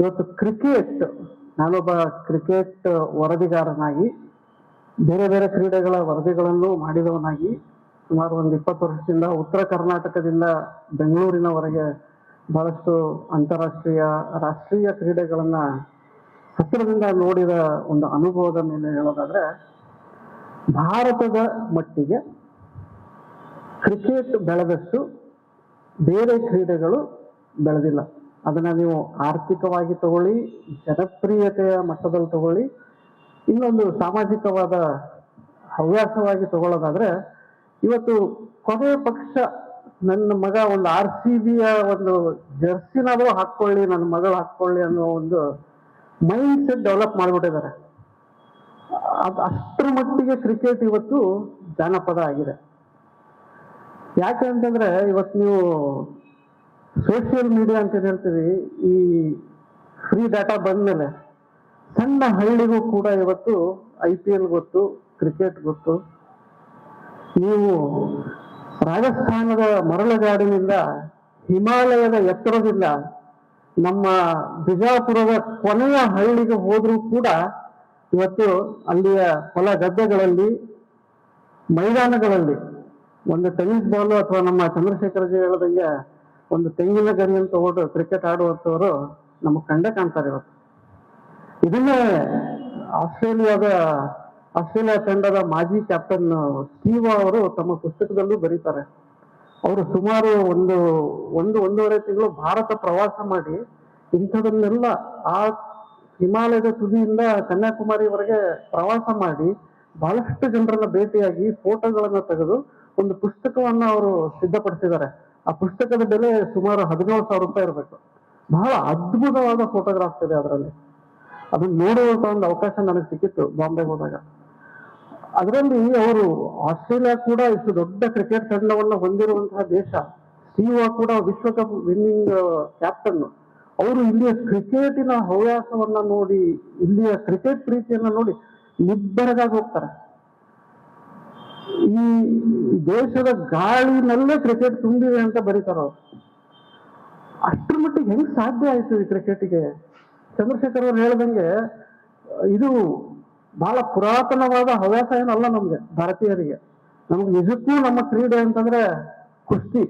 ಇವತ್ತು ಕ್ರಿಕೆಟ್, ನಾನೊಬ್ಬ ಕ್ರಿಕೆಟ್ ವರದಿಗಾರನಾಗಿ ಬೇರೆ ಬೇರೆ ಕ್ರೀಡೆಗಳ ವರದಿಗಳನ್ನು ಮಾಡಿದವನಾಗಿ ಸುಮಾರು ಒಂದು 20 ವರ್ಷದಿಂದ ಉತ್ತರ ಕರ್ನಾಟಕದಿಂದ ಬೆಂಗಳೂರಿನವರೆಗೆ ಬಹಳಷ್ಟು ಅಂತಾರಾಷ್ಟ್ರೀಯ ರಾಷ್ಟ್ರೀಯ ಕ್ರೀಡೆಗಳನ್ನ ಹತ್ತಿರದಿಂದ ನೋಡಿದ ಒಂದು ಅನುಭವದ ಮೇಲೆ ಹೇಳೋದಾದ್ರೆ, ಭಾರತದ ಮಟ್ಟಿಗೆ ಕ್ರಿಕೆಟ್ ಬೆಳೆದಷ್ಟು ಬೇರೆ ಕ್ರೀಡೆಗಳು ಬೆಳೆದಿಲ್ಲ. ಅದನ್ನ ನೀವು ಆರ್ಥಿಕವಾಗಿ ತಗೊಳ್ಳಿ, ಜನಪ್ರಿಯತೆಯ ಮಟ್ಟದಲ್ಲಿ ತಗೊಳ್ಳಿ, ಇನ್ನೊಂದು ಸಾಮಾಜಿಕವಾದ ಹವ್ಯಾಸವಾಗಿ ತಗೊಳ್ಳೋದಾದ್ರೆ, ಇವತ್ತು ಕೊನೆಯ ಪಕ್ಷ ನನ್ನ ಮಗ ಒಂದು RCBಯ ಒಂದು ಜರ್ಸಿನಾದ್ರೂ ಹಾಕೊಳ್ಳಿ, ನನ್ನ ಮಗಳು ಹಾಕೊಳ್ಳಿ ಅನ್ನೋ ಒಂದು ಮೈಂಡ್ ಸೆಟ್ ಡೆವಲಪ್ ಮಾಡಿಬಿಟ್ಟಿದ್ದಾರೆ. ಅಷ್ಟರ ಮಟ್ಟಿಗೆ ಕ್ರಿಕೆಟ್ ಇವತ್ತು ಜಾನಪದ ಆಗಿದೆ. ಯಾಕೆ ಅಂತಂದ್ರೆ, ಇವತ್ತು ನೀವು ಸೋಷಿಯಲ್ ಮೀಡಿಯಾ ಅಂತ ಹೇಳ್ತೀವಿ, ಈ ಫ್ರೀ ಡಾಟಾ ಬಂದ್ಮೇಲೆ ಸಣ್ಣ ಹಳ್ಳಿಗೂ ಕೂಡ ಇವತ್ತು IPL ಗೊತ್ತು, ಕ್ರಿಕೆಟ್ ಗೊತ್ತು. ನೀವು ರಾಜಸ್ಥಾನದ ಮರಳುಗಾಡಿನಿಂದ ಹಿಮಾಲಯದ ಎತ್ತರದಿಂದ ನಮ್ಮ ಬಿಜಾಪುರದ ಕೊನೆಯ ಹಳ್ಳಿಗೆ ಹೋದ್ರೂ ಕೂಡ ಇವತ್ತು ಅಲ್ಲಿಯ ಹೊಲ ಗದ್ದೆಗಳಲ್ಲಿ, ಮೈದಾನಗಳಲ್ಲಿ ಒಂದು ಟೆನ್ನಿಸ್ ಬಾಲು ಅಥವಾ ನಮ್ಮ ಚಂದ್ರಶೇಖರಜಿ ಹೇಳದಂಗೆ ಒಂದು ತೆಂಗಿನ ಗರಿಯನ್ನು ತಗೊಂಡು ಕ್ರಿಕೆಟ್ ಆಡುವಂಥವರು ನಮಗೆ ಕಂಡೇ ಕಾಣ್ತಾರೆ ಇವತ್ತು. ಇದನ್ನೇ ಆಸ್ಟ್ರೇಲಿಯಾ ತಂಡದ ಮಾಜಿ ಕ್ಯಾಪ್ಟನ್ ಸ್ಟೀವ್ ಅವರು ತಮ್ಮ ಪುಸ್ತಕದಲ್ಲೂ ಬರೀತಾರೆ. ಅವರು ಸುಮಾರು ಒಂದೂವರೆ ತಿಂಗಳು ಭಾರತ ಪ್ರವಾಸ ಮಾಡಿ ಇಂಥದನ್ನೆಲ್ಲ ಆ ಹಿಮಾಲಯದ ತುದಿಯಿಂದ ಕನ್ಯಾಕುಮಾರಿವರೆಗೆ ಪ್ರವಾಸ ಮಾಡಿ ಬಹಳಷ್ಟು ಜನರನ್ನ ಭೇಟಿಯಾಗಿ ಫೋಟೋಗಳನ್ನ ತೆಗೆದು ಒಂದು ಪುಸ್ತಕವನ್ನ ಅವರು ಸಿದ್ಧಪಡಿಸಿದ್ದಾರೆ. ಆ ಪುಸ್ತಕದ ಬೆಲೆ ಸುಮಾರು 17,000 ರೂಪಾಯಿ ಇರಬೇಕು. ಬಹಳ ಅದ್ಭುತವಾದ ಫೋಟೋಗ್ರಾಫ್ಸ್ ಇದೆ ಅದರಲ್ಲಿ. ಅದನ್ನ ನೋಡುವಂತ ಒಂದು ಅವಕಾಶ ನನಗೆ ಸಿಕ್ಕಿತ್ತು ಬಾಂಬೆಗೆ ಹೋದಾಗ. ಅದರಲ್ಲಿ ಅವರು ಆಸ್ಟ್ರೇಲಿಯಾ ಕೂಡ ಇಷ್ಟು ದೊಡ್ಡ ಕ್ರಿಕೆಟ್ ತಂಡವನ್ನ ಹೊಂದಿರುವಂತಹ ದೇಶ, ಸ್ಟೀವ್ ಕೂಡ ವಿಶ್ವಕಪ್ ವಿನ್ನಿಂಗ್ ಕ್ಯಾಪ್ಟನ್. ಅವರು ಇಲ್ಲಿಯ ಕ್ರಿಕೆಟಿನ ಹವ್ಯಾಸವನ್ನ ನೋಡಿ, ಇಲ್ಲಿಯ ಕ್ರಿಕೆಟ್ ಪ್ರೀತಿಯನ್ನ ನೋಡಿ ನಿಬ್ಬರಗಾಗಿ ಹೋಗ್ತಾರೆ. ಈ ದೇಶದ ಗಾಳಿನಲ್ಲೇ ಕ್ರಿಕೆಟ್ ತುಂಬಿದೆ ಅಂತ ಬರೀತಾರ ಅವ್ರು. ಅಷ್ಟ್ರ ಮಟ್ಟಿಗೆ ಹೆಂಗ್ ಸಾಧ್ಯ ಆಯ್ತು ಈ ಕ್ರಿಕೆಟ್ಗೆ? ಚಂದ್ರಶೇಖರ್ ಅವರು ಹೇಳ್ದಂಗೆ ಇದು ಬಹಳ ಪುರಾತನವಾದ ಹವ್ಯಾಸ ಏನಲ್ಲ ನಮ್ಗೆ ಭಾರತೀಯರಿಗೆ. ನಮ್ಗೆ ನಿಜಕ್ಕೂ ನಮ್ಮ ಕ್ರೀಡೆ ಅಂತಂದ್ರೆ ಕುಸ್ತಿ.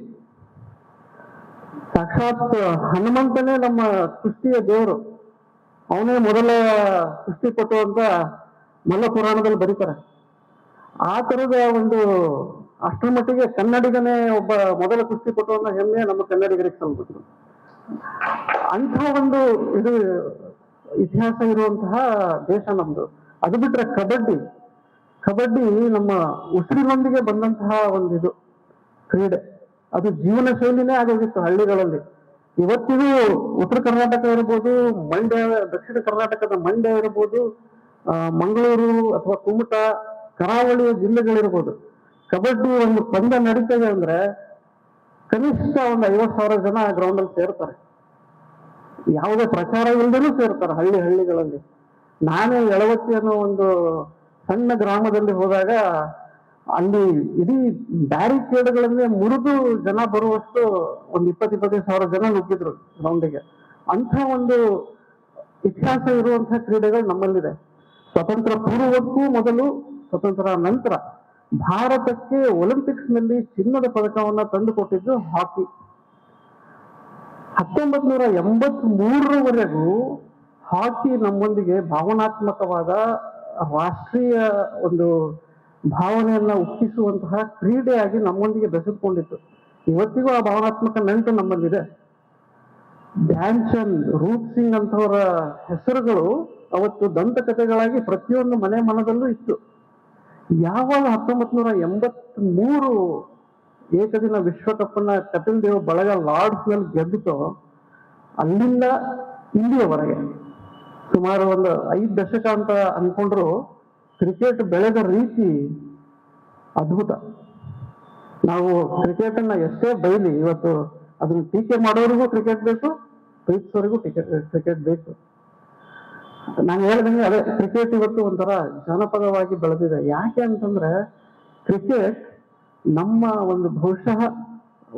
ಸಾಕ್ಷಾತ್ ಹನುಮಂತನೇ ನಮ್ಮ ಕುಸ್ತಿಯ ದೇವರು. ಅವನೇ ಮೊದಲ ಕುಸ್ತಿ ಪಟು ಅಂತ ಮಲ್ಲ ಪುರಾಣದಲ್ಲಿ ಬರೀತಾರೆ. ಆ ತರದ ಒಂದು ಅಷ್ಟರ ಮಟ್ಟಿಗೆ ಕನ್ನಡಿಗನೇ ಒಬ್ಬ ಮೊದಲ ಕುಸ್ತಿ ಪಟು ಅನ್ನೋ ಹೆಮ್ಮೆ ನಮ್ಮ ಕನ್ನಡಿಗರಿಗೆ ಸಲ್ಬಿಟ್ರು. ಅಂಥ ಒಂದು ಇದು ಇತಿಹಾಸ ಇರುವಂತಹ ದೇಶ ನಮ್ದು. ಅದು ಬಿಟ್ರೆ ಕಬಡ್ಡಿ ನಮ್ಮ ಉಸಿರಿನೊಂದಿಗೆ ಬಂದಂತಹ ಒಂದು ಇದು ಕ್ರೀಡೆ. ಅದು ಜೀವನ ಶೈಲಿನೇ ಆಗೋಗಿತ್ತು ಹಳ್ಳಿಗಳಲ್ಲಿ. ಇವತ್ತಿಗೂ ಉತ್ತರ ಕರ್ನಾಟಕ ಇರ್ಬೋದು, ದಕ್ಷಿಣ ಕರ್ನಾಟಕದ ಮಂಡ್ಯ ಇರ್ಬೋದು, ಮಂಗಳೂರು ಅಥವಾ ಕುಮಟಾ, ಕರಾವಳಿಯ ಜಿಲ್ಲೆಗಳಿರ್ಬೋದು, ಕಬಡ್ಡಿ ಒಂದು ಪಂದ್ಯ ನಡೀತದೆ ಅಂದ್ರೆ ಕನಿಷ್ಠ ಒಂದು 50,000 ಜನ ಗ್ರೌಂಡ್ ಅಲ್ಲಿ ಸೇರ್ತಾರೆ. ಯಾವುದೇ ಪ್ರಚಾರ ಇಲ್ಲದೇನೂ ಸೇರ್ತಾರೆ ಹಳ್ಳಿಗಳಲ್ಲಿ. ನಾನೇ ಯಳವತ್ತಿ ಅನ್ನೋ ಒಂದು ಸಣ್ಣ ಗ್ರಾಮದಲ್ಲಿ ಹೋದಾಗ ಅಲ್ಲಿ ಇಡೀ ಬ್ಯಾರಿಕೇಡ್ಗಳನ್ನೇ ಮುರಿದು ಜನ ಬರುವಷ್ಟು ಒಂದು 20-25,000 ಜನ ನುಗ್ಗಿದ್ರು ಗ್ರೌಂಡಿಗೆ. ಅಂಥ ಒಂದು ಇತಿಹಾಸ ಇರುವಂತಹ ಕ್ರೀಡೆಗಳು ನಮ್ಮಲ್ಲಿದೆ. ಸ್ವತಂತ್ರ ಪೂರ್ವಕ್ಕೂ ಮೊದಲು, ಸ್ವತಂತ್ರ ನಂತರ ಭಾರತಕ್ಕೆ ಒಲಿಂಪಿಕ್ಸ್ ನಲ್ಲಿ ಚಿನ್ನದ ಪದಕವನ್ನ ತಂದುಕೊಟ್ಟಿದ್ದು ಹಾಕಿ. 1983ರವರೆಗೂ ಹಾಕಿ ನಮ್ಮೊಂದಿಗೆ ಭಾವನಾತ್ಮಕವಾದ ರಾಷ್ಟ್ರೀಯ ಒಂದು ಭಾವನೆಯನ್ನ ಉಕ್ಕಿಸುವಂತಹ ಕ್ರೀಡೆಯಾಗಿ ನಮ್ಮೊಂದಿಗೆ ಬೆಸೆದುಕೊಂಡಿತ್ತು. ಇವತ್ತಿಗೂ ಆ ಭಾವನಾತ್ಮಕ ನಂಟು ನಮ್ಮಲ್ಲಿದೆ. ಧ್ಯಾನ್ ಚಂದ್, ರೂಪ್ ಸಿಂಗ್ ಅಂತವರ ಹೆಸರುಗಳು ಅವತ್ತು ದಂತಕಥೆಗಳಾಗಿ ಪ್ರತಿಯೊಂದು ಮನೆ ಮನದಲ್ಲೂ ಇತ್ತು. ಯಾವಾಗ 1983 ಏಕದಿನ ವಿಶ್ವಕಪ್ ಅನ್ನ ಕಪಿಲ್ ದೇವ್ ಬಳಗ ಲಾರ್ಡ್ಸ್ ನಲ್ಲಿ ಗೆದ್ದಿತೋ, ಅಲ್ಲಿಂದ ಇಲ್ಲಿಯವರೆಗೆ ಸುಮಾರು ಒಂದು 5 ದಶಕ ಅಂತ ಅನ್ಕೊಂಡ್ರು ಕ್ರಿಕೆಟ್ ಬೆಳೆದ ರೀತಿ ಅದ್ಭುತ. ನಾವು ಕ್ರಿಕೆಟ್ ಅನ್ನ ಎಷ್ಟೇ ಬೈಲಿ, ಇವತ್ತು ಅದನ್ನ ಟೀಕೆ ಮಾಡೋರಿಗೂ ಕ್ರಿಕೆಟ್ ಬೇಕು, ಪ್ರೀತಿಸೋರಿಗೂ ಕ್ರಿಕೆಟ್ ಬೇಕು. ನಾನು ಹೇಳ್ದಂಗೆ ಅದೇ ಕ್ರಿಕೆಟ್ ಇವತ್ತು ಒಂಥರ ಜನಪದವಾಗಿ ಬೆಳೆದಿದೆ. ಯಾಕೆ ಅಂತಂದ್ರೆ ಕ್ರಿಕೆಟ್ ನಮ್ಮ ಒಂದು ಬಹುಶಃ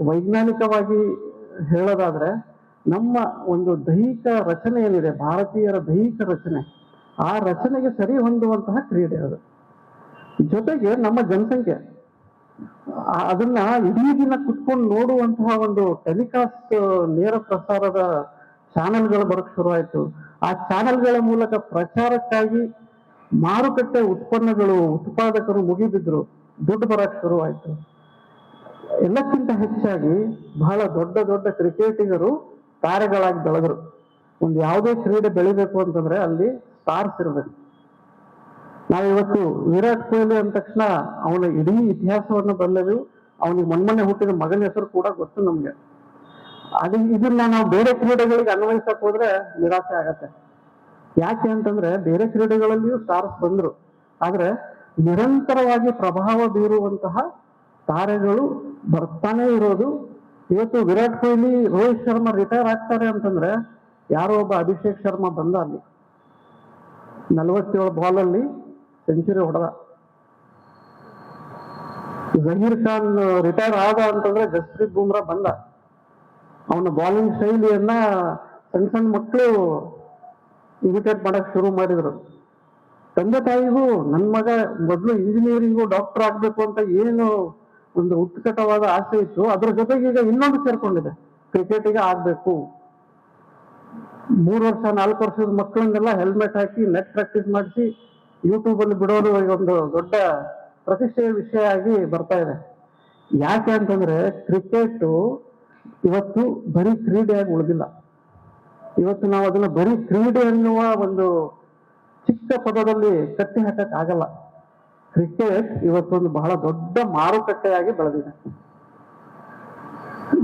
ವೈಜ್ಞಾನಿಕವಾಗಿ ಹೇಳೋದಾದ್ರೆ ನಮ್ಮ ಒಂದು ದೈಹಿಕ ರಚನೆ ಏನಿದೆ, ಭಾರತೀಯರ ದೈಹಿಕ ರಚನೆ, ಆ ರಚನೆಗೆ ಸರಿ ಹೊಂದುವಂತಹ ಕ್ರೀಡೆ ಅದು. ಜೊತೆಗೆ ನಮ್ಮ ಜನಸಂಖ್ಯೆ ಅದನ್ನ ಇಡೀ ದಿನ ಕುತ್ಕೊಂಡು ನೋಡುವಂತಹ ಒಂದು ಟೆಲಿಕಾಸ್ಟ್ ನೇರ ಪ್ರಸಾರದ ಚಾನೆಲ್ಗಳು ಬರಕ್ ಶುರುವಾಯಿತು. ಆ ಚಾನೆಲ್ಗಳ ಮೂಲಕ ಪ್ರಚಾರಕ್ಕಾಗಿ ಮಾರುಕಟ್ಟೆ ಉತ್ಪನ್ನಗಳು, ಉತ್ಪಾದಕರು ಮುಗಿಬಿದ್ರು, ದುಡ್ಡು ಬರಕ್ ಶುರುವಾಯಿತು. ಎಲ್ಲಕ್ಕಿಂತ ಹೆಚ್ಚಾಗಿ ಬಹಳ ದೊಡ್ಡ ದೊಡ್ಡ ಕ್ರಿಕೆಟಿಗರು ತಾರೆಗಳಾಗಿ ಬೆಳೆದರು. ಒಂದು ಯಾವುದೇ ಕ್ರೀಡೆ ಬೆಳಿಬೇಕು ಅಂತಂದ್ರೆ ಅಲ್ಲಿ ಸ್ಟಾರ್ಸ್ ಇರಬೇಕು. ನಾವಿವತ್ತು ವಿರಾಟ್ ಕೊಹ್ಲಿ ಅಂದ ತಕ್ಷಣ ಅವನ ಇಡೀ ಇತಿಹಾಸವನ್ನು ಬಲ್ಲೆವು. ಅವನಿಗೆ ಮೊನ್ನೆ ಹುಟ್ಟಿದ ಮಗನ ಹೆಸರು ಕೂಡ ಗೊತ್ತು ನಮ್ಗೆ. ಇದನ್ನ ನಾವು ಬೇರೆ ಕ್ರೀಡೆಗಳಿಗೆ ಅನ್ವಯಿಸಕ್ ಹೋದ್ರೆ ನಿರಾಸೆ ಆಗತ್ತೆ. ಯಾಕೆ ಅಂತಂದ್ರೆ ಬೇರೆ ಕ್ರೀಡೆಗಳಲ್ಲಿಯೂ ಸ್ಟಾರ್ಸ್ ಬಂದ್ರು, ಆದ್ರೆ ನಿರಂತರವಾಗಿ ಪ್ರಭಾವ ಬೀರುವಂತಹ ತಾರೆಗಳು ಬರ್ತಾನೆ ಇರೋದು. ಇವತ್ತು ವಿರಾಟ್ ಕೊಹ್ಲಿ, ರೋಹಿತ್ ಶರ್ಮಾ ರಿಟೈರ್ ಆಗ್ತಾರೆ ಅಂತಂದ್ರೆ ಯಾರೋ ಒಬ್ಬ ಅಭಿಷೇಕ್ ಶರ್ಮಾ ಬಂದ ಅಲ್ಲಿ 47 ಬಾಲಲ್ಲಿ ಸೆಂಚುರಿ ಹೊಡೆದ. ಜಹೀರ್ ಖಾನ್ ರಿಟೈರ್ ಆದ ಅಂತಂದ್ರೆ ಜಸ್ಪ್ರೀತ್ ಬುಮ್ರಾ ಬಂದ. ಅವನ ಬಾಲಿಂಗ್ ಶೈಲಿಯನ್ನ ಸಣ್ಣ ಸಣ್ಣ ಮಕ್ಕಳು ಇಮಿಟೇಟ್ ಮಾಡಕ್ ಶುರು ಮಾಡಿದ್ರು. ತಂದೆ ತಾಯಿಗೂ ನನ್ನ ಮಗ ಮೊದಲು ಇಂಜಿನಿಯರಿಂಗು ಡಾಕ್ಟರ್ ಆಗ್ಬೇಕು ಅಂತ ಏನು ಒಂದು ಉತ್ಕಟವಾದ ಆಸೆ ಇತ್ತು, ಅದ್ರ ಜೊತೆಗೆ ಈಗ ಇನ್ನೊಂದು ಸೇರ್ಕೊಂಡಿದೆ, ಕ್ರಿಕೆಟಿಗೆ ಆಗ್ಬೇಕು. 3 ವರ್ಷ 4 ವರ್ಷದ ಮಕ್ಕಳನ್ನೆಲ್ಲ ಹೆಲ್ಮೆಟ್ ಹಾಕಿ ನೆಟ್ ಪ್ರಾಕ್ಟೀಸ್ ಮಾಡಿಸಿ ಯೂಟ್ಯೂಬ್ ಅಲ್ಲಿ ಬಿಡೋದು ಒಂದು ದೊಡ್ಡ ಪ್ರತಿಷ್ಠೆಯ ವಿಷಯ ಆಗಿ ಬರ್ತಾ ಇದೆ. ಯಾಕೆ ಅಂತಂದ್ರೆ ಕ್ರಿಕೆಟ್ ಇವತ್ತು ಬರೀ ಕ್ರೀಡೆಯಾಗಿ ಉಳಿದಿಲ್ಲ. ಇವತ್ತು ನಾವು ಅದನ್ನ ಬರೀ ಕ್ರೀಡೆ ಎನ್ನುವ ಒಂದು ಚಿಕ್ಕ ಪದದಲ್ಲಿ ಕಟ್ಟಿ ಹಾಕಕ್ ಆಗಲ್ಲ. ಕ್ರಿಕೆಟ್ ಇವತ್ತೊಂದು ಬಹಳ ದೊಡ್ಡ ಮಾರುಕಟ್ಟೆಯಾಗಿ ಬೆಳೆದಿದೆ.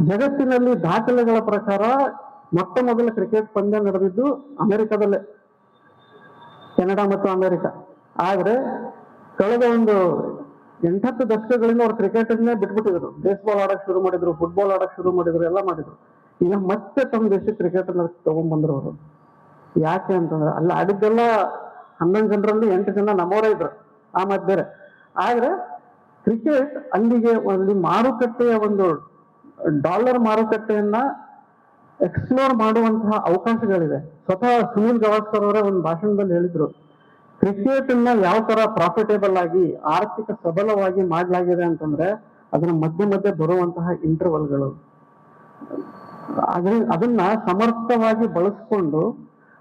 ಜಗತ್ತಿನಲ್ಲಿ ದಾಖಲೆಗಳ ಪ್ರಕಾರ ಮೊಟ್ಟ ಮೊದಲ ಕ್ರಿಕೆಟ್ ಪಂದ್ಯ ನಡೆದಿದ್ದು ಅಮೆರಿಕದಲ್ಲೇ, ಕೆನಡಾ ಮತ್ತು ಅಮೆರಿಕ. ಆದ್ರೆ ಕಳೆದ ಒಂದು 8-10 ದಶಕಗಳಿಂದ ಅವ್ರು ಕ್ರಿಕೆಟನ್ನೇ ಬಿಟ್ಬಿಟ್ಟಿದ್ರು. ಬೇಸ್ಬಾಲ್ ಆಡಕ್ ಶುರು ಮಾಡಿದ್ರು, ಫುಟ್ಬಾಲ್ ಆಡಕ್ ಶುರು ಮಾಡಿದ್ರು, ಎಲ್ಲ ಮಾಡಿದ್ರು. ಈಗ ಮತ್ತೆ ತಮ್ಮ ದೇಶಕ್ಕೆ ಕ್ರಿಕೆಟ್ ತಗೊಂಡ್ಬಂದ್ರು ಅವರು. ಯಾಕೆ ಅಂತಂದ್ರೆ ಅಲ್ಲಿ ಆಡಿದ್ದೆಲ್ಲ 11 ಜನರಲ್ಲಿ 8 ಜನ ನಮ್ಮವರೇ ಇದ್ರು, ಆ ಮಾತು ಬೇರೆ. ಆದ್ರೆ ಕ್ರಿಕೆಟ್ ಅಲ್ಲಿಗೆ ಒಂದು ಮಾರುಕಟ್ಟೆಯ ಒಂದು ಡಾಲರ್ ಮಾರುಕಟ್ಟೆಯನ್ನ ಎಕ್ಸ್ಪ್ಲೋರ್ ಮಾಡುವಂತಹ ಅವಕಾಶಗಳಿದೆ. ಸ್ವತಃ ಸುನಿಲ್ ಗವಾಸ್ಕರ್ ಅವರೇ ಒಂದು ಭಾಷಣದಲ್ಲಿ ಹೇಳಿದ್ರು, ಕ್ರಿಕೆಟ್ ಅನ್ನ ಯಾವ ತರ ಪ್ರಾಫಿಟೇಬಲ್ ಆಗಿ ಆರ್ಥಿಕ ಸಬಲವಾಗಿ ಮಾಡಲಾಗಿದೆ ಅಂತಂದ್ರೆ ಅದನ್ನ ಮಧ್ಯೆ ಮಧ್ಯೆ ಬರುವಂತಹ ಇಂಟರ್ವಲ್ಗಳು, ಅದನ್ನ ಸಮರ್ಥವಾಗಿ ಬಳಸ್ಕೊಂಡು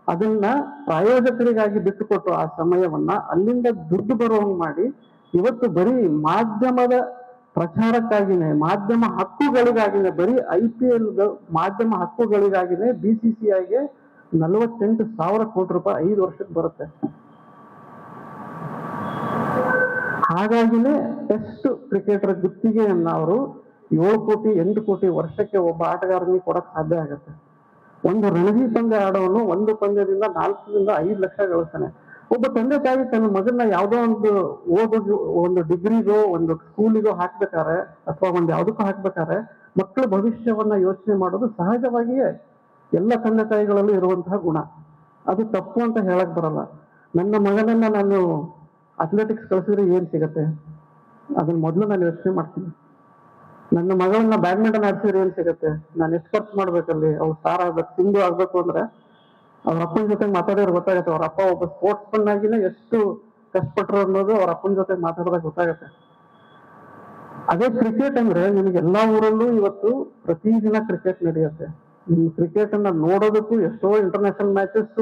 ಅದನ್ನ ಪ್ರಾಯೋಜಕರಿಗಾಗಿ ಬಿಟ್ಟುಕೊಟ್ಟು ಆ ಸಮಯವನ್ನ ಅಲ್ಲಿಂದ ದುಡ್ಡು ಬರುವಂಗ್ ಮಾಡಿ ಇವತ್ತು ಬರೀ ಮಾಧ್ಯಮದ ಪ್ರಚಾರಕ್ಕಾಗಿನೇ, ಮಾಧ್ಯಮ ಹಕ್ಕುಗಳಿಗಾಗಿನೇ, ಬರೀ IPL ಮಾಧ್ಯಮ ಹಕ್ಕುಗಳಿಗಾಗಿನೇ BCCIಗೆ 48,000 ಕೋಟಿ ರೂಪಾಯಿ 5 ವರ್ಷಕ್ಕೆ ಬರುತ್ತೆ. ಹಾಗಾಗಿನೇ ಟೆಸ್ಟ್ ಕ್ರಿಕೆಟರ್ ಗುತ್ತಿಗೆಯನ್ನ ಅವರು 7 ಕೋಟಿ 8 ಕೋಟಿ ವರ್ಷಕ್ಕೆ ಒಬ್ಬ ಆಟಗಾರನಿಗೆ ಕೊಡಕ್ ಸಾಧ್ಯ ಆಗತ್ತೆ. ಒಂದು ರಣಜಿ ಪಂದ್ಯ ಆಡೋನು ಒಂದು ಪಂದ್ಯದಿಂದ 4ರಿಂದ 5 ಲಕ್ಷ ಗಳಿಸ್ತಾನೆ. ಒಬ್ಬ ತಂದೆ ತಾಯಿ ತನ್ನ ಮಗನ್ನ ಯಾವುದೋ ಒಂದು ಡಿಗ್ರಿಗೋ ಒಂದು ಸ್ಕೂಲಿಗೋ ಹಾಕ್ಬೇಕಾರೆ ಅಥವಾ ಒಂದು ಯಾವುದಕ್ಕೂ ಹಾಕ್ಬೇಕಾರೆ ಮಕ್ಕಳ ಭವಿಷ್ಯವನ್ನ ಯೋಚನೆ ಮಾಡೋದು ಸಹಜವಾಗಿಯೇ ಎಲ್ಲ ತಂದೆ ತಾಯಿಗಳಲ್ಲೂ ಇರುವಂತಹ ಗುಣ. ಅದು ತಪ್ಪು ಅಂತ ಹೇಳಕ್ ಬರಲ್ಲ. ನನ್ನ ಮಗನನ್ನ ನಾನು ಅಥ್ಲೆಟಿಕ್ಸ್ ಕಳಿಸಿದ್ರೆ ಏನ್ ಸಿಗತ್ತೆ ಅದನ್ನ ಮೊದಲು ನಾನು ಯೋಚನೆ ಮಾಡ್ತೀನಿ. ನನ್ನ ಮಗಳನ್ನ ಬ್ಯಾಡ್ಮಿಂಟನ್ ಆಡ್ಸಿದ್ರೆ ಏನ್ ಸಿಗತ್ತೆ, ನಾನು ಎಷ್ಟು ಖರ್ಚು ಮಾಡ್ಬೇಕಲ್ಲಿ, ಅವ್ರು ಸ್ಟಾರ್ ಆಗ್ಬೇಕು, ಸಿಂಧು ಆಗ್ಬೇಕು ಅಂದ್ರೆ ಅವ್ರ ಅಪ್ಪನ ಜೊತೆ ಮಾತಾಡಿದ್ರೆ ಗೊತ್ತಾಗತ್ತೆ. ಅವ್ರ ಅಪ್ಪ ಒಬ್ಬ ಸ್ಪೋರ್ಟ್ಸ್ ಮನ್ ಆಗಿನೇ ಎಷ್ಟು ಕಷ್ಟಪಟ್ರು ಅನ್ನೋದು ಅವ್ರ ಅಪ್ಪನ ಜೊತೆ ಮಾತಾಡಿದಾಗ ಗೊತ್ತಾಗತ್ತೆ. ಅದೇ ಕ್ರಿಕೆಟ್ ಅಂದ್ರೆ ನಿಮ್ಗೆ ಎಲ್ಲಾ ಊರಲ್ಲೂ ಇವತ್ತು ಪ್ರತಿದಿನ ಕ್ರಿಕೆಟ್ ನಡೆಯುತ್ತೆ. ನಿಮ್ ಕ್ರಿಕೆಟ್ ಅನ್ನ ನೋಡೋದಕ್ಕೂ ಎಷ್ಟೋ international matches,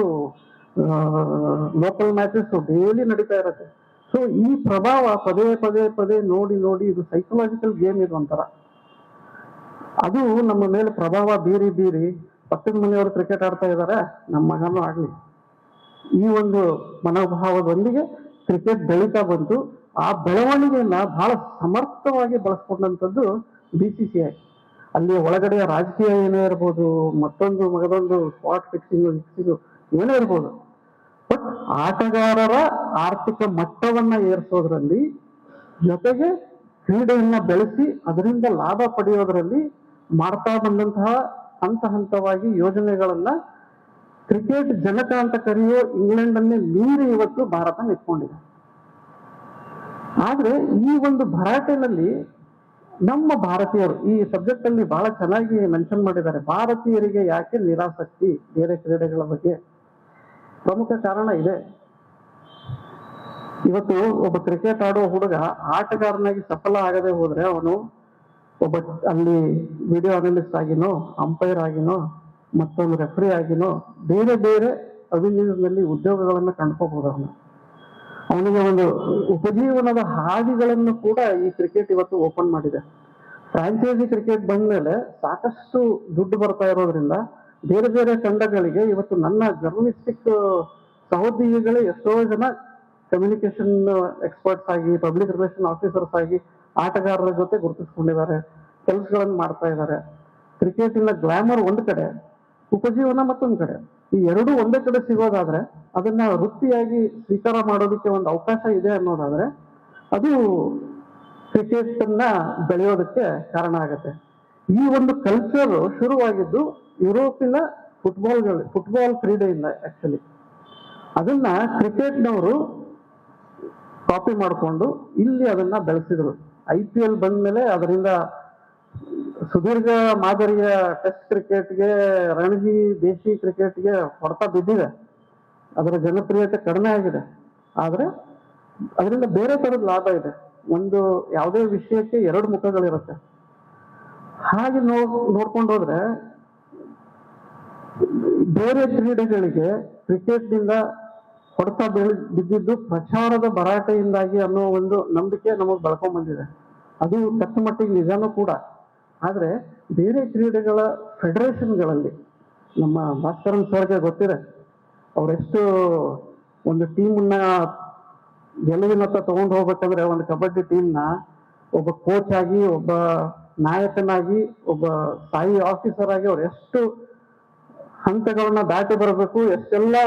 local matches daily ನಡೀತಾ ಇರತ್ತೆ. ಸೊ ಈ ಪ್ರಭಾವ ಪದೇ ಪದೇ ಪದೇ ನೋಡಿ ನೋಡಿ ಇದು ಸೈಕಲಾಜಿಕಲ್ ಗೇಮ್ ಇದು ಒಂಥರ. ಅದು ನಮ್ಮ ಮೇಲೆ ಪ್ರಭಾವ ಬೀರಿ ಬೀರಿ ಪಕ್ಕದ ಮನೆಯವರು ಕ್ರಿಕೆಟ್ ಆಡ್ತಾ ಇದ್ದಾರೆ, ನಮ್ಮ ಮಗನೂ ಆಗ್ಲಿ, ಈ ಒಂದು ಮನೋಭಾವದೊಂದಿಗೆ ಕ್ರಿಕೆಟ್ ಬೆಳೀತಾ ಬಂತು. ಆ ಬೆಳವಣಿಗೆಯನ್ನ ಬಹಳ ಸಮರ್ಥವಾಗಿ ಬಳಸ್ಕೊಂಡಂಥದ್ದು BCCI. ಅಲ್ಲಿ ಒಳಗಡೆಯ ರಾಜಕೀಯ ಏನೇ ಇರ್ಬೋದು, ಮಗದೊಂದು ಸ್ಪಾಟ್ ಫಿಕ್ಸಿಂಗು ಏನೇ ಇರ್ಬೋದು, ಬಟ್ ಆಟಗಾರರ ಆರ್ಥಿಕ ಮಟ್ಟವನ್ನ ಏರಿಸೋದ್ರಲ್ಲಿ ಜೊತೆಗೆ ಕ್ರೀಡೆಯನ್ನ ಬೆಳೆಸಿ ಅದರಿಂದ ಲಾಭ ಪಡೆಯೋದ್ರಲ್ಲಿ ಮಾಡ್ತಾ ಬಂದಂತಹ ಹಂತವಾಗಿ ಯೋಜನೆಗಳನ್ನ ಕ್ರಿಕೆಟ್ ಜನಕ ಅಂತ ಕರೆಯೋ ಇಂಗ್ಲೆಂಡ್ ಅನ್ನೇ ಮೀರಿ ಇವತ್ತು ಭಾರತ ನಿಂತ್ಕೊಂಡಿದೆ. ಆದ್ರೆ ಈ ಒಂದು ಭರಾಟೆನಲ್ಲಿ ನಮ್ಮ ಭಾರತೀಯರು ಈ ಸಬ್ಜೆಕ್ಟ್ ಅಲ್ಲಿ ಬಹಳ ಚೆನ್ನಾಗಿ ಮೆನ್ಷನ್ ಮಾಡಿದ್ದಾರೆ. ಭಾರತೀಯರಿಗೆ ಯಾಕೆ ನಿರಾಸಕ್ತಿ ಬೇರೆ ಕ್ರೀಡೆಗಳ ಬಗ್ಗೆ? ಪ್ರಮುಖ ಕಾರಣ ಇದೆ. ಇವತ್ತು ಒಬ್ಬ ಕ್ರಿಕೆಟ್ ಆಡುವ ಹುಡುಗ ಆಟಗಾರನಾಗಿ ಸಫಲ ಆಗದೆ ಹೋದ್ರೆ ಅವನು ಒಬ್ಬ ಅಲ್ಲಿ ವಿಡಿಯೋ ಅನಲಿಸ್ಟ್ ಆಗಿನೋ, ಅಂಪೈರ್ ಆಗಿನೋ, ಮತ್ತೊಂದು ರೆಫ್ರಿ ಆಗಿನೋ ಬೇರೆ ಬೇರೆ ಅವೆನ್ಯೂಸ್ ನಲ್ಲಿ ಉದ್ಯೋಗಗಳನ್ನ ಕಂಡ್ಕೋಬಹುದು. ಅವನಿಗೆ ಒಂದು ಉಪಜೀವನದ ಹಾದಿಗಳನ್ನು ಕೂಡ ಈ ಕ್ರಿಕೆಟ್ ಇವತ್ತು ಓಪನ್ ಮಾಡಿದೆ. ಫ್ರಾಂಚೈಸಿ ಕ್ರಿಕೆಟ್ ಬಂದ ಮೇಲೆ ಸಾಕಷ್ಟು ದುಡ್ಡು ಬರ್ತಾ ಇರೋದ್ರಿಂದ ಬೇರೆ ಬೇರೆ ತಂಡಗಳಿಗೆ ಇವತ್ತು ನನ್ನ ಜರ್ನಲಿಸ್ಟಿಕ್ ಸಹೋದ್ಯೋಗಿಗಳೇ ಎಷ್ಟೋ ಜನ ಕಮ್ಯುನಿಕೇಶನ್ ಎಕ್ಸ್ಪರ್ಟ್ಸ್ ಆಗಿ, ಪಬ್ಲಿಕ್ ರಿಲೇಷನ್ ಆಫೀಸರ್ಸ್ ಆಗಿ ಆಟಗಾರರ ಜೊತೆ ಗುರುತಿಸ್ಕೊಂಡಿದ್ದಾರೆ, ಕೆಲಸಗಳನ್ನು ಮಾಡ್ತಾ ಇದ್ದಾರೆ. ಕ್ರಿಕೆಟಿನ ಗ್ಲಾಮರ್ ಒಂದು ಕಡೆ, ಉಪಜೀವನ ಮತ್ತೊಂದು ಕಡೆ. ಈ ಎರಡೂ ಒಂದೇ ಕಡೆ ಸಿಗೋದಾದ್ರೆ, ಅದನ್ನ ವೃತ್ತಿಯಾಗಿ ಸ್ವೀಕಾರ ಮಾಡೋದಕ್ಕೆ ಒಂದು ಅವಕಾಶ ಇದೆ ಅನ್ನೋದಾದ್ರೆ, ಅದು ಕ್ರಿಕೆಟ್ ಅನ್ನ ಬೆಳೆಯೋದಕ್ಕೆ ಕಾರಣ ಆಗತ್ತೆ. ಈ ಒಂದು ಕಲ್ಚರ್ ಶುರುವಾಗಿದ್ದು ಯುರೋಪಿನ ಫುಟ್ಬಾಲ್ ಕ್ರೀಡೆಯಿಂದ. ಆಕ್ಚುಲಿ ಅದನ್ನ ಕ್ರಿಕೆಟ್ನವರು ಕಾಪಿ ಮಾಡಿಕೊಂಡು ಇಲ್ಲಿ ಅದನ್ನ ಬೆಳೆಸಿದ್ರು. IPL ಬಂದ್ಮೇಲೆ ಅದರಿಂದ ಸುದೀರ್ಘ ಮಾದರಿಯ ಟೆಸ್ಟ್ ಕ್ರಿಕೆಟ್ಗೆ, ರಣಜಿ ದೇಶಿ ಕ್ರಿಕೆಟ್ಗೆ ಹೊಡೆತ ಬಿದ್ದಿದೆ. ಅದರ ಜನಪ್ರಿಯತೆ ಕಡಿಮೆ ಆಗಿದೆ. ಆದ್ರೆ ಅದರಿಂದ ಬೇರೆ ತರದ ಲಾಭ ಇದೆ. ಒಂದು ಯಾವುದೇ ವಿಷಯಕ್ಕೆ ಎರಡು ಮುಖಗಳಿರುತ್ತೆ. ಹಾಗೆ ನೋಡ್ಕೊಂಡು ಹೋದ್ರೆ ಬೇರೆ ಕ್ರೀಡೆಗಳಿಗೆ ಕ್ರಿಕೆಟ್ನಿಂದ ಹೊಡೆತ ಬಿದ್ದಿದ್ದು ಪ್ರಚಾರದ ಭರಾಟೆಯಿಂದಾಗಿ ಅನ್ನೋ ಒಂದು ನಂಬಿಕೆ ನಮಗೆ ಬೆಳ್ಕೊಂಡ್ ಬಂದಿದೆ. ಅದು ತಕ್ಕ ಮಟ್ಟಿಗೆ ನಿಜಾನೂ ಕೂಡ. ಆದ್ರೆ ಬೇರೆ ಕ್ರೀಡೆಗಳ ಫೆಡರೇಷನ್ಗಳಲ್ಲಿ ನಮ್ಮ ಭಾಸ್ಕರನ್ ಸರ್ಗೆ ಗೊತ್ತಿದೆ, ಅವರೆಷ್ಟು ಒಂದು ಟೀಮ್ನ ಗೆಲುವಿನತ್ತ ತಗೊಂಡು ಹೋಗ್ಬೇಕಂದ್ರೆ, ಒಂದು ಕಬಡ್ಡಿ ಟೀಮ್ನ ಒಬ್ಬ ಕೋಚ್ ಆಗಿ, ಒಬ್ಬ ನಾಯಕನಾಗಿ, ಒಬ್ಬ ಸ್ಥಾಯಿ ಆಫೀಸರ್ ಆಗಿ ಅವ್ರು ಎಷ್ಟು ಹಂತಗಳನ್ನ ದಾಟಿ ಬರಬೇಕು, ಎಷ್ಟೆಲ್ಲ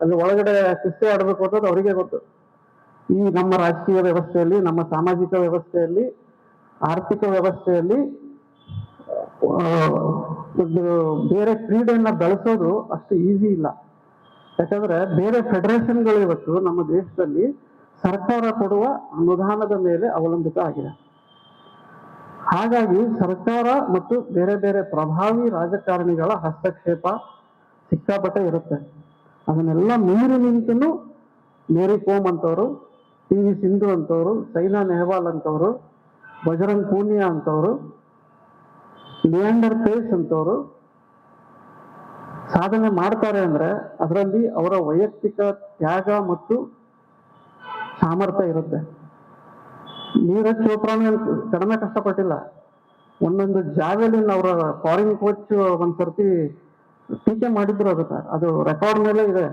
ಅಲ್ಲಿ ಒಳಗಡೆ ಶಿಸ್ತೆ ಆಡಬೇಕು ಅನ್ನೋದು ಅವರಿಗೆ ಗೊತ್ತು. ಈ ನಮ್ಮ ರಾಜಕೀಯ ವ್ಯವಸ್ಥೆಯಲ್ಲಿ, ನಮ್ಮ ಸಾಮಾಜಿಕ ವ್ಯವಸ್ಥೆಯಲ್ಲಿ, ಆರ್ಥಿಕ ವ್ಯವಸ್ಥೆಯಲ್ಲಿ ಒಂದು ಬೇರೆ ಕ್ರೀಡೆಯನ್ನ ಬೆಳೆಸೋದು ಅಷ್ಟು ಈಸಿ ಇಲ್ಲ. ಯಾಕಂದ್ರೆ ಬೇರೆ ಫೆಡರೇಷನ್ಗಳು ಇವತ್ತು ನಮ್ಮ ದೇಶದಲ್ಲಿ ಸರ್ಕಾರ ಕೊಡುವ ಅನುದಾನದ ಮೇಲೆ ಅವಲಂಬಿತ ಆಗಿದೆ. ಹಾಗಾಗಿ ಸರ್ಕಾರ ಮತ್ತು ಬೇರೆ ಬೇರೆ ಪ್ರಭಾವಿ ರಾಜಕಾರಣಿಗಳ ಹಸ್ತಕ್ಷೇಪ ಸಿಕ್ಕಾಪಟ್ಟೆ ಇರುತ್ತೆ. ಅದನ್ನೆಲ್ಲ ಮೀರಿ ನಿಂತೂ ಮೇರಿ ಕೋಮ್ ಅಂತವರು, PV ಸಿಂಧು ಅಂತವರು, ಸೈನಾ ನೆಹವಾಲ್ ಅಂತವರು, ಬಜರಂಗ್ ಪೂನಿಯಾ ಅಂತವರು, ಲಿಯಾಂಡರ್ ಪೇಸ್ ಅಂತವರು ಸಾಧನೆ ಮಾಡ್ತಾರೆ ಅಂದ್ರೆ ಅದರಲ್ಲಿ ಅವರ ವೈಯಕ್ತಿಕ ತ್ಯಾಗ ಮತ್ತು ಸಾಮರ್ಥ್ಯ ಇರುತ್ತೆ. ನೀರಜ್ ಚೋಪ್ರಾನ ಕಡಿಮೆ ಕಷ್ಟಪಟ್ಟಿಲ್ಲ. ಒಂದೊಂದು ಜಾವೆಲಿನ್ ಅವರ ಫಾರಿನ್ ಕೋಚ್ ಒಂದ್ಸರ್ತಿ ಟೀಕೆ ಮಾಡಿದ್ರು. ಅದು ರೆಕಾರ್ಡ್ ಮೇಲೆ ಇದೆ.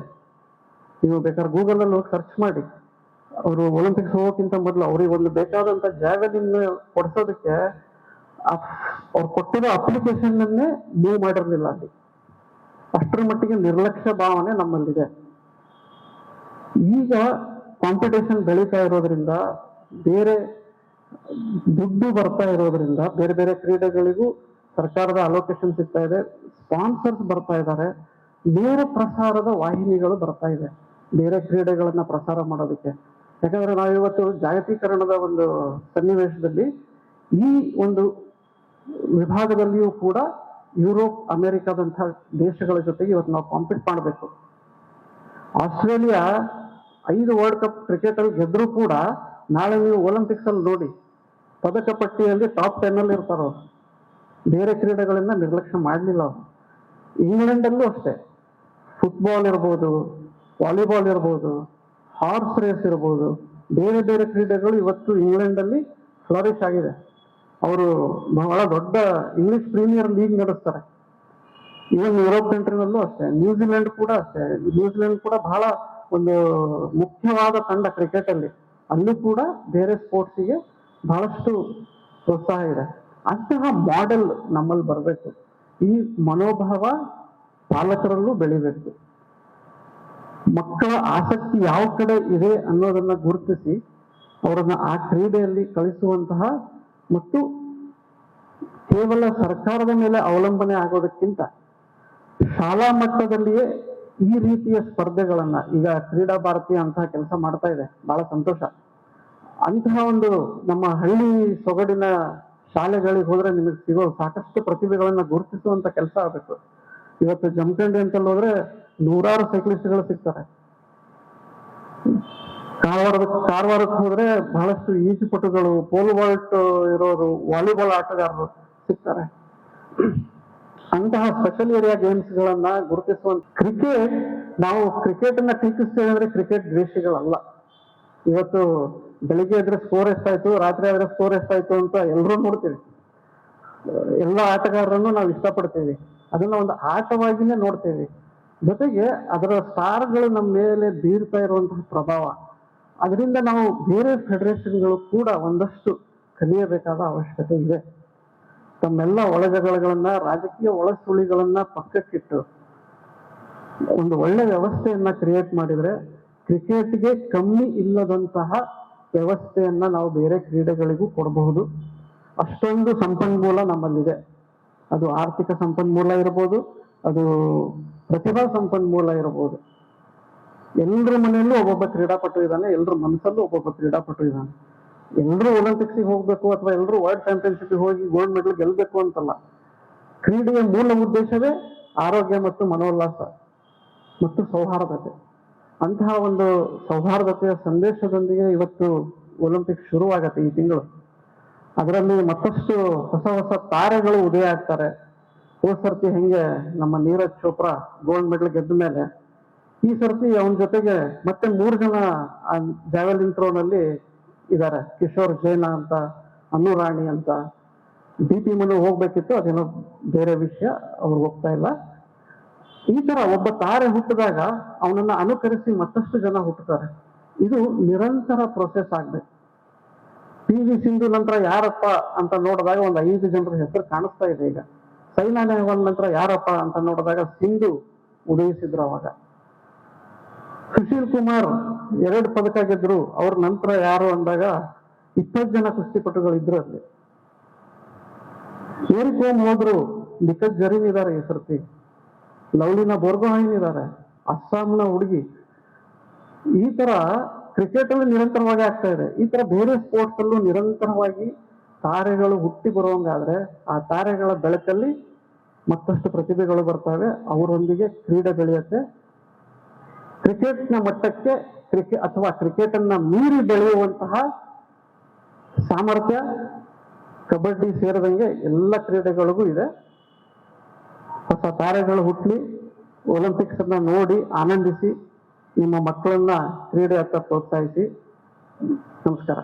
ನೀವು ಬೇಕಾದ್ರೆ ಗೂಗಲ್ ಅಲ್ಲಿ ಹೋಗಿ ಸರ್ಚ್ ಮಾಡಿ. ಅವರು ಒಲಿಂಪಿಕ್ಸ್ ಹೋಗೋಕ್ಕಿಂತ ಮೊದಲು ಅವ್ರಿಗೆ ಒಂದು ಬೇಕಾದಂತ ಜಾವೆಲಿನ್ ಕೊಡ್ಸೋದಕ್ಕೆ ಅವ್ರು ಕೊಟ್ಟಿರೋ ಅಪ್ಲಿಕೇಶನ್ ಅನ್ನೇ ಮೂವ್ ಮಾಡಿರ್ಲಿಲ್ಲ ಅಲ್ಲಿ. ಅಷ್ಟರ ಮಟ್ಟಿಗೆ ನಿರ್ಲಕ್ಷ್ಯ ಭಾವನೆ ನಮ್ಮಲ್ಲಿದೆ. ಈಗ ಕಾಂಪಿಟೇಷನ್ ಬೆಳೀತಾ ಇರೋದ್ರಿಂದ, ಬೇರೆ ದುಡ್ಡು ಬರ್ತಾ ಇರೋದ್ರಿಂದ, ಬೇರೆ ಬೇರೆ ಕ್ರೀಡೆಗಳಿಗೂ ಸರ್ಕಾರದ ಅಲೋಕೇಶನ್ ಸಿಗ್ತಾ ಇದೆ, ಸ್ಪಾನ್ಸರ್ಸ್ ಬರ್ತಾ ಇದ್ದಾರೆ, ನೇರ ಪ್ರಸಾರದ ವಾಹಿನಿಗಳು ಬರ್ತಾ ಇದೆ ಬೇರೆ ಕ್ರೀಡೆಗಳನ್ನ ಪ್ರಸಾರ ಮಾಡೋದಕ್ಕೆ. ಯಾಕಂದ್ರೆ ನಾವಿವತ್ತು ಜಾಗತೀಕರಣದ ಒಂದು ಸನ್ನಿವೇಶದಲ್ಲಿ ಈ ಒಂದು ವಿಭಾಗದಲ್ಲಿಯೂ ಕೂಡ ಯುರೋಪ್, ಅಮೆರಿಕಾದಂತಹ ದೇಶಗಳ ಜೊತೆಗೆ ಇವತ್ತು ನಾವು ಕಾಂಪೀಟ್ ಮಾಡಬೇಕು. ಆಸ್ಟ್ರೇಲಿಯಾ 5 ವರ್ಲ್ಡ್ ಕಪ್ ಕ್ರಿಕೆಟ್ ಅಲ್ಲಿ ಗೆದ್ರೂ ಕೂಡ ನಾಳೆ ನೀವು ಒಲಿಂಪಿಕ್ಸ್ ಅಲ್ಲಿ ನೋಡಿ, ಪದಕ ಪಟ್ಟಿಯಲ್ಲಿ ಟಾಪ್ 10 ಅಲ್ಲಿ ಇರ್ತಾರ ಅವರು. ಬೇರೆ ಕ್ರೀಡೆಗಳಿಂದ ನಿರ್ಲಕ್ಷ್ಯ ಮಾಡಲಿಲ್ಲ ಅವರು. ಇಂಗ್ಲೆಂಡ್ ಅಲ್ಲೂ ಅಷ್ಟೇ, ಫುಟ್ಬಾಲ್ ಇರ್ಬೋದು, ವಾಲಿಬಾಲ್ ಇರ್ಬೋದು, ಹಾರ್ಸ್ ರೇಸ್ ಇರ್ಬೋದು, ಬೇರೆ ಬೇರೆ ಕ್ರೀಡೆಗಳು ಇವತ್ತು ಇಂಗ್ಲೆಂಡ್ ಅಲ್ಲಿ ಫ್ಲರಿಶ್ ಆಗಿದೆ. ಅವರು ಬಹಳ ದೊಡ್ಡ ಇಂಗ್ಲಿಷ್ ಪ್ರೀಮಿಯರ್ ಲೀಗ್ ನಡೆಸ್ತಾರೆ. ಇವನ್ ಯುರೋಪ್ ಕಂಟ್ರಿನಲ್ಲೂ ಅಷ್ಟೇ, ನ್ಯೂಜಿಲೆಂಡ್ ಕೂಡ ಅಷ್ಟೇ. ನ್ಯೂಜಿಲೆಂಡ್ ಕೂಡ ಬಹಳ ಒಂದು ಮುಖ್ಯವಾದ ತಂಡ ಕ್ರಿಕೆಟ್ ಅಲ್ಲಿ. ಅಲ್ಲೂ ಕೂಡ ಬೇರೆ ಸ್ಪೋರ್ಟ್ಸಿಗೆ ಬಹಳಷ್ಟು ಪ್ರೋತ್ಸಾಹ ಇದೆ. ಅಂತಹ ಮಾಡೆಲ್ ನಮ್ಮಲ್ಲಿ ಬರಬೇಕು. ಈ ಮನೋಭಾವ ಪಾಲಕರಲ್ಲೂ ಬೆಳಿಬೇಕು. ಮಕ್ಕಳ ಆಸಕ್ತಿ ಯಾವ ಕಡೆ ಇದೆ ಅನ್ನೋದನ್ನ ಗುರುತಿಸಿ ಅವರನ್ನ ಆ ಕ್ರೀಡೆಯಲ್ಲಿ ಕಳಿಸುವಂತಹ, ಮತ್ತು ಕೇವಲ ಸರ್ಕಾರದ ಮೇಲೆ ಅವಲಂಬನೆ ಆಗೋದಕ್ಕಿಂತ ಶಾಲಾ ಮಟ್ಟದಲ್ಲಿಯೇ ಈ ರೀತಿಯ ಸ್ಪರ್ಧೆಗಳನ್ನ, ಈಗ ಕ್ರೀಡಾ ಭಾರತಿ ಅಂತಹ ಕೆಲಸ ಮಾಡ್ತಾ ಇದೆ, ಬಹಳ ಸಂತೋಷ. ಅಂತಹ ಒಂದು ನಮ್ಮ ಹಳ್ಳಿ ಸೊಗಡಿನ ಶಾಲೆಗಳಿಗೆ ಹೋದ್ರೆ ನಿಮಗೆ ಸಿಗೋ ಸಾಕಷ್ಟು ಪ್ರತಿಭೆಗಳನ್ನ ಗುರುತಿಸುವಂತ ಕೆಲಸ ಆಗಬೇಕು. ಇವತ್ತು ಜಮಖಂಡಿ ಅಂತಲ್ಲಿ ಹೋದ್ರೆ ನೂರಾರು ಸೈಕ್ಲಿಸ್ಟ್ಗಳು ಸಿಗ್ತಾರೆ. ಕಾರವಾರಕ್ಕೆ ಹೋದ್ರೆ ಬಹಳಷ್ಟು ಈಜುಪಟುಗಳು, ಪೋಲ್ ವಾಲ್ಟ್ ಇರೋರು, ವಾಲಿಬಾಲ್ ಆಟಗಾರರು ಸಿಗ್ತಾರೆ. ಅಂತಹ ಸ್ಪೆಷಲ್ ಏರಿಯಾ ಗೇಮ್ಸ್ ಗಳನ್ನ ಗುರುತಿಸುವಂತ ಕ್ರಿಕೆಟ್, ನಾವು ಕ್ರಿಕೆಟ್ ಅನ್ನ ಟೀಕಿಸ್ತೇವೆ ಅಂದ್ರೆ ಕ್ರಿಕೆಟ್ ದ್ವೇಷಿಗಳಲ್ಲ. ಇವತ್ತು ಬೆಳಿಗ್ಗೆ ಇದ್ರೆ ಸ್ಕೋರ್ ಎಷ್ಟಾಯ್ತು, ರಾತ್ರಿ ಆದ್ರೆ ಸ್ಕೋರ್ ಎಷ್ಟಾಯ್ತು ಅಂತ ಎಲ್ಲರೂ ನೋಡ್ತೀವಿ. ಎಲ್ಲ ಆಟಗಾರರನ್ನು ನಾವು ಇಷ್ಟಪಡ್ತೇವೆ, ಅದನ್ನ ಒಂದು ಆಟವಾಗಿನೇ ನೋಡ್ತೇವೆ. ಜೊತೆಗೆ ಅದರ ಸ್ಟಾರ್ಗಳು ನಮ್ಮ ಮೇಲೆ ಬೀರ್ತಾ ಇರುವಂತಹ ಪ್ರಭಾವ, ಅದರಿಂದ ನಾವು ಬೇರೆ ಫೆಡರೇಷನ್ಗಳು ಕೂಡ ಒಂದಷ್ಟು ಕಲಿಯಬೇಕಾದ ಅವಶ್ಯಕತೆ ಇದೆ. ತಮ್ಮೆಲ್ಲ ಒಳಜಗಳಗಳನ್ನ, ರಾಜಕೀಯ ಒಳಸುಳಿಗಳನ್ನ ಪಕ್ಕಕ್ಕಿಟ್ಟು ಒಂದು ಒಳ್ಳೆ ವ್ಯವಸ್ಥೆಯನ್ನ ಕ್ರಿಯೇಟ್ ಮಾಡಿದ್ರೆ ಕ್ರಿಕೆಟ್ಗೆ ಕಮ್ಮಿ ಇಲ್ಲದಂತಹ ವ್ಯವಸ್ಥೆಯನ್ನ ನಾವು ಬೇರೆ ಕ್ರೀಡೆಗಳಿಗೂ ಕೊಡಬಹುದು. ಅಷ್ಟೊಂದು ಸಂಪನ್ಮೂಲ ನಮ್ಮಲ್ಲಿದೆ. ಅದು ಆರ್ಥಿಕ ಸಂಪನ್ಮೂಲ ಇರಬಹುದು, ಅದು ಪ್ರತಿಭಾ ಸಂಪನ್ಮೂಲ ಇರಬಹುದು. ಎಲ್ಲರ ಮನೆಯಲ್ಲೂ ಒಬ್ಬೊಬ್ಬ ಕ್ರೀಡಾಪಟು ಇದ್ದಾನೆ, ಎಲ್ಲರ ಮನಸ್ಸಲ್ಲೂ ಒಬ್ಬೊಬ್ಬ ಕ್ರೀಡಾಪಟು ಇದ್ದಾನೆ. ಎಲ್ಲರೂ ಒಲಿಂಪಿಕ್ಸ್ಗೆ ಹೋಗ್ಬೇಕು ಅಥವಾ ಎಲ್ಲರೂ ವರ್ಲ್ಡ್ ಚಾಂಪಿಯನ್ಶಿಪ್ ಹೋಗಿ ಗೋಲ್ಡ್ ಮೆಡಲ್ ಗೆಲ್ಬೇಕು ಅಂತಲ್ಲ. ಕ್ರೀಡೆಯ ಮೂಲ ಉದ್ದೇಶವೇ ಆರೋಗ್ಯ ಮತ್ತು ಮನೋಲ್ಲಾಸ ಮತ್ತು ಸೌಹಾರ್ದತೆ. ಅಂತಹ ಒಂದು ಸೌಹಾರ್ದತೆಯ ಸಂದೇಶದೊಂದಿಗೆ ಇವತ್ತು ಒಲಿಂಪಿಕ್ಸ್ ಶುರುವಾಗತ್ತೆ ಈ ತಿಂಗಳು. ಅದರಲ್ಲಿ ಮತ್ತಷ್ಟು ಹೊಸ ಹೊಸ ತಾರೆಗಳು ಉದಯ ಆಗ್ತಾರೆ. ಹೋದ ಸರ್ತಿ ಹೆಂಗೆ ನಮ್ಮ ನೀರಜ್ ಚೋಪ್ರಾ ಗೋಲ್ಡ್ ಮೆಡಲ್ ಗೆದ್ದ ಮೇಲೆ, ಈ ಸರ್ತಿ ಅವನ ಜೊತೆಗೆ ಮತ್ತೆ 3 ಜನ ಜಾವೆಲಿನ್ ಥ್ರೋನಲ್ಲಿ ಇದ್ದಾರೆ. ಕಿಶೋರ್ ಜೈನ ಅಂತ, ಅನು ರಾಣಿ ಅಂತ. DP ಮನು ಹೋಗ್ಬೇಕಿತ್ತು, ಅದೇನೋ ಬೇರೆ ವಿಷಯ, ಅವ್ರು ಹೋಗ್ತಾ ಇಲ್ಲ. ಈ ತರ ಒಬ್ಬ ತಾರೆ ಹುಟ್ಟಿದಾಗ ಅವನನ್ನ ಅನುಕರಿಸಿ ಮತ್ತಷ್ಟು ಜನ ಹುಟ್ಟುತ್ತಾರೆ. ಇದು ನಿರಂತರ ಪ್ರೊಸೆಸ್ ಆಗ್ಬೇಕು. PV ಸಿಂಧು ನಂತರ ಯಾರಪ್ಪ ಅಂತ ನೋಡಿದಾಗ ಒಂದು 5 ಜನರ ಹೆಸರು ಕಾಣಿಸ್ತಾ ಇದೆ ಈಗ. ಸೈನಾ ನೆಹವಾಲ್ ನಂತರ ಯಾರಪ್ಪ ಅಂತ ನೋಡಿದಾಗ ಸಿಂಧು ಉದಯಿಸಿದ್ರು. ಅವಾಗ ಸುಶೀಲ್ ಕುಮಾರ್ 2 ಪದಕ ಗೆದ್ರು, ಅವ್ರ ನಂತರ ಯಾರು ಅಂದಾಗ 20 ಜನ ಕುಸ್ತಿಪಟುಗಳು ಇದ್ರು ಅಲ್ಲಿ. ಮೇರಿ ಕೋಮ್ ಹೋದ್ರು, ನಿಖತ್ ಜರೀನ್ ಇದ್ದಾರೆ ಈ ಸರ್ತಿ, ಲವ್ಲಿನಾ ಬೋರ್ಗೊಹೈನ್ ಇದ್ದಾರೆ, ಅಸ್ಸಾಂನ ಹುಡುಗಿ. ಈ ತರ ಕ್ರಿಕೆಟ್ ಅಲ್ಲಿ ನಿರಂತರವಾಗಿ ಆಗ್ತಾ ಇದೆ. ಈ ತರ ಬೇರೆ ಸ್ಪೋರ್ಟ್ಸ್ ಅಲ್ಲೂ ನಿರಂತರವಾಗಿ ತಾರೆಗಳು ಹುಟ್ಟಿ ಬರುವಂಗಾದ್ರೆ ಆ ತಾರೆಗಳ ಬೆಳಕಲ್ಲಿ ಮತ್ತಷ್ಟು ಪ್ರತಿಭೆಗಳು ಬರ್ತವೆ. ಅವರೊಂದಿಗೆ ಕ್ರೀಡೆ ಬೆಳೆಯುತ್ತೆ. ಕ್ರಿಕೆಟ್ನ ಮಟ್ಟಕ್ಕೆ ಅಥವಾ ಕ್ರಿಕೆಟ್ ಅನ್ನ ಮೀರಿ ಬೆಳೆಯುವಂತಹ ಸಾಮರ್ಥ್ಯ ಕಬಡ್ಡಿ ಸೇರಿದಂಗೆ ಎಲ್ಲ ಕ್ರೀಡೆಗಳಿಗೂ ಇದೆ. ಹೊಸ ತಾರೆಗಳು ಹುಟ್ಲಿ, ಒಲಿಂಪಿಕ್ಸ್ ಅನ್ನ ನೋಡಿ ಆನಂದಿಸಿ, ನಿಮ್ಮ ಮಕ್ಕಳನ್ನ ಕ್ರೀಡೆ ಹತ್ತ ಪ್ರೋತ್ಸಾಹಿಸಿ. ನಮಸ್ಕಾರ.